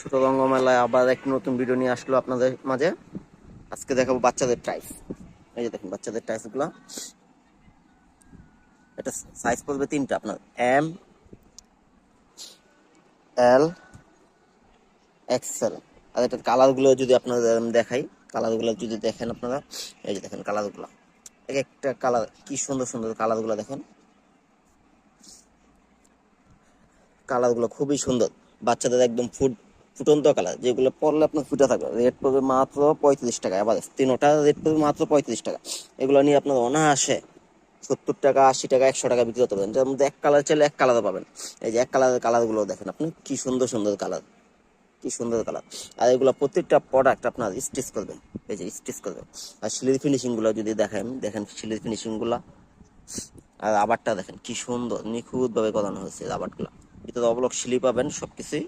ছোট গঙ্গা মেলায় আবার একটি নতুন ভিডিও নিয়ে আসলো আপনাদের মাঝে। আজকে দেখাবো বাচ্চাদের টাইস। এই যে দেখুন বাচ্চাদের টাইস গুলা, এটা সাইজ পড়বে তিনটা, আপনার এম, এল, এক্সেল। আর এটার কালার গুলো যদি আপনাদের দেখাই, কালার গুলো যদি দেখেন আপনারা, এই যে দেখেন কালার গুলা, এক একটা কালার কি সুন্দর সুন্দর কালার গুলা দেখেন, কালার গুলো খুবই সুন্দর। বাচ্চাদের একদম ফুটন্ত কালার, যেগুলো পরলে আপনার ফুটে থাকবে। রেট পড়বে মাত্র 35 টাকা। আবার তিনোটা রেট পড়বে মাত্র 35 টাকা। এগুলো নিয়ে আপনার অনায়াসে 70 টাকা, 80 টাকা, 100 টাকা বিক্রি করতে পারেন। যার মধ্যে এক কালার চাইলে এক কালারও পাবেন। এই যে এক কালারের কালার গুলো দেখেন আপনি, কি সুন্দর সুন্দর কালার, কি সুন্দর কালার। আর এগুলো প্রত্যেকটা প্রোডাক্ট আপনার স্টিচ করবে, এই যে স্টিচ করবে। আর সিলির ফিনিশিং গুলো যদি দেখেন, দেখেন সিলির ফিনিশিং গুলা। আর রাবারটা দেখেন কি সুন্দর নিখুঁত ভাবে করানো হয়েছে রাবার গুলা। ভিতরে অবলক সিলি পাবেন, সবকিছুই